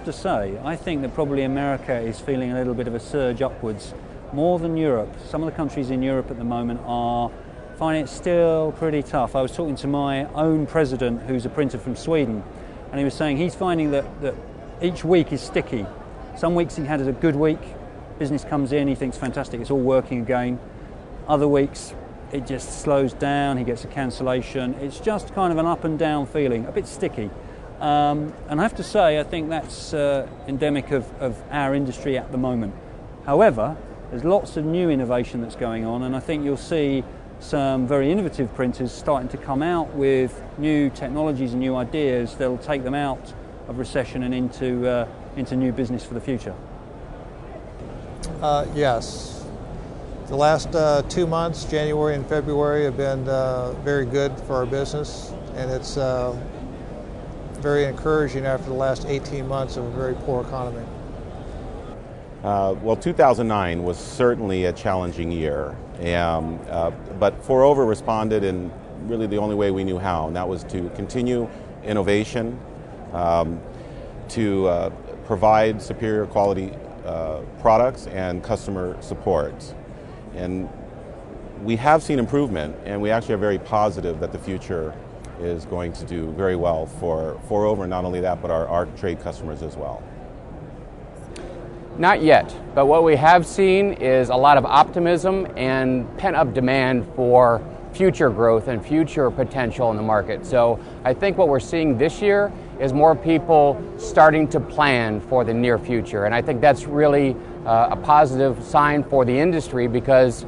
to say, I think that probably America is feeling a little bit of a surge upwards, more than Europe. Some of the countries in Europe at the moment are finding it still pretty tough. I was talking to my own president, who's a printer from Sweden, and he was saying he's finding that each week is sticky. Some weeks he had a good week, business comes in, he thinks fantastic, it's all working again. Other weeks it just slows down, he gets a cancellation. It's just kind of an up and down feeling, a bit sticky. And I have to say, I think that's endemic of our industry at the moment. However, there's lots of new innovation that's going on, and I think you'll see some very innovative printers starting to come out with new technologies and new ideas that'll take them out of recession and into new business for the future. Yes. The last 2 months, January and February, have been very good for our business, and it's very encouraging after the last 18 months of a very poor economy. Well, 2009 was certainly a challenging year, but 4over responded in really the only way we knew how, and that was to continue innovation, to provide superior quality products and customer support. And we have seen improvement, and we actually are very positive that the future is going to do very well for 4over, and not only that, but our trade customers as well. Not yet, but what we have seen is a lot of optimism and pent-up demand for future growth and future potential in the market. So I think what we're seeing this year is more people starting to plan for the near future, and I think that's really a positive sign for the industry, because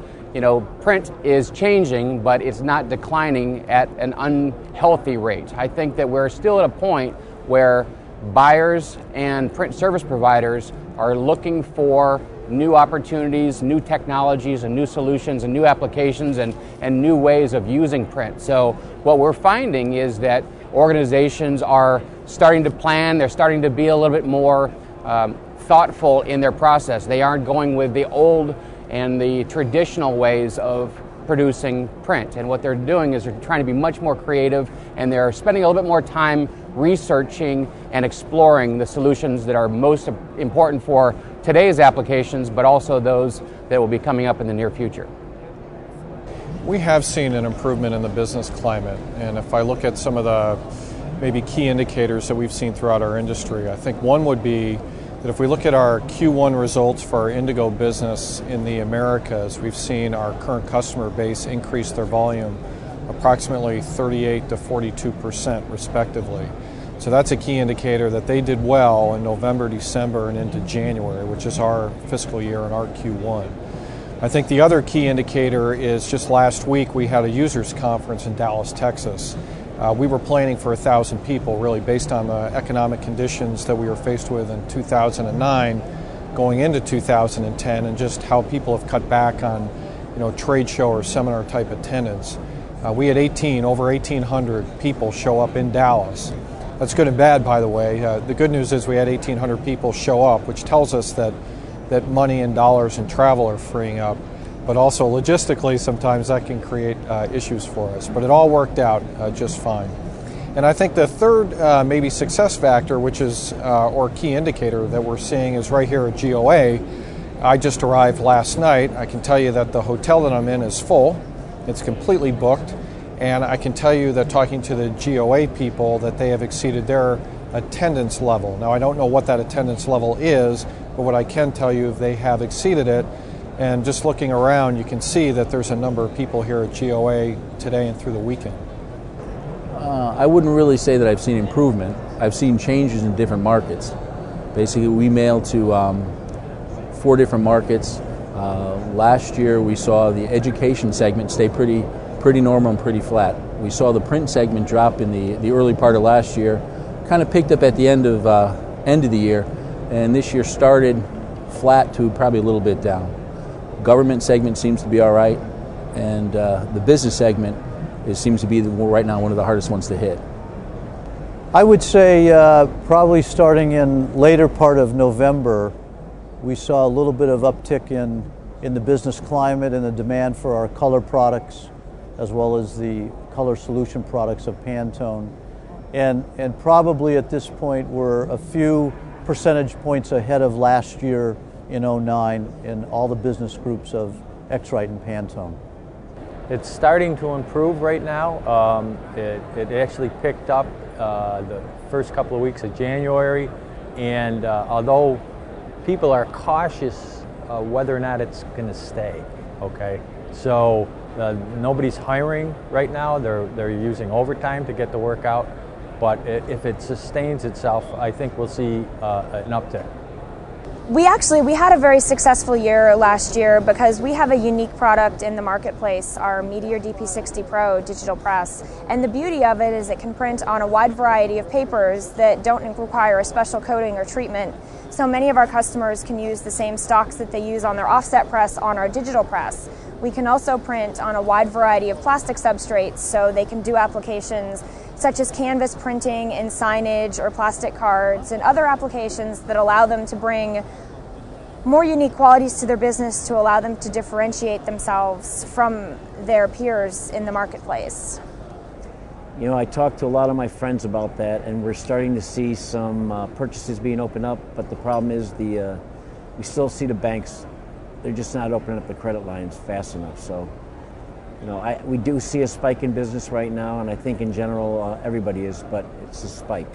print is changing, but it's not declining at an unhealthy rate. I think that we're still at a point where buyers and print service providers are looking for new opportunities, new technologies, and new solutions, and new applications, and new ways of using print. So what we're finding is that organizations are starting to plan, they're starting to be a little bit more thoughtful in their process. They aren't going with the old and the traditional ways of producing print. And what they're doing is they're trying to be much more creative, and they're spending a little bit more time researching and exploring the solutions that are most important for today's applications, but also those that will be coming up in the near future. We have seen an improvement in the business climate, and if I look at some of the maybe key indicators that we've seen throughout our industry, I think one would be that if we look at our Q1 results for our Indigo business in the Americas, we've seen our current customer base increase their volume approximately 38 to 42% respectively. So that's a key indicator that they did well in November, December, and into January, which is our fiscal year and our Q1. I think the other key indicator is just last week we had a users conference in Dallas, Texas. We were planning for 1,000 people, really based on the economic conditions that we were faced with in 2009 going into 2010, and just how people have cut back on trade show or seminar type attendance. We had over 1,800 people show up in Dallas. That's good and bad, by the way. The good news is we had 1,800 people show up, which tells us that money and dollars and travel are freeing up. But also logistically, sometimes that can create issues for us. But it all worked out just fine. And I think the third maybe success factor, which is or key indicator that we're seeing, is right here at GOA. I just arrived last night. I can tell you that the hotel that I'm in is full. It's completely booked. And I can tell you that talking to the GOA people that they have exceeded their attendance level. Now, I don't know what that attendance level is, but what I can tell you is they have exceeded it. And just looking around, you can see that there's a number of people here at GOA today and through the weekend. I wouldn't really say that I've seen improvement. I've seen changes in different markets. Basically, we mail to 4 different markets. Last year, we saw the education segment stay pretty normal and pretty flat. We saw the print segment drop in the early part of last year, kind of picked up at the end of the year, and this year started flat to probably a little bit down. Government segment seems to be all right, and the business segment seems to be right now one of the hardest ones to hit. I would say probably starting in later part of November, we saw a little bit of uptick in the business climate and the demand for our color products, as well as the color solution products of Pantone. And probably at this point we're a few percentage points ahead of last year in '09 in all the business groups of X-Rite and Pantone. It's starting to improve right now. It actually picked up the first couple of weeks of January, and although people are cautious whether or not it's going to stay, okay? So nobody's hiring right now. They're using overtime to get the work out, but if it sustains itself, I think we'll see an uptick. We had a very successful year last year because we have a unique product in the marketplace, our Meteor DP60 Pro digital press. And the beauty of it is it can print on a wide variety of papers that don't require a special coating or treatment. So many of our customers can use the same stocks that they use on their offset press on our digital press. We can also print on a wide variety of plastic substrates, so they can do applications such as canvas printing in signage or plastic cards and other applications that allow them to bring more unique qualities to their business to allow them to differentiate themselves from their peers in the marketplace. You know, I talked to a lot of my friends about that, and we're starting to see some purchases being opened up, but the problem is we still see the banks, they're just not opening up the credit lines fast enough. So, you know, we do see a spike in business right now, and I think in general everybody is, but it's a spike.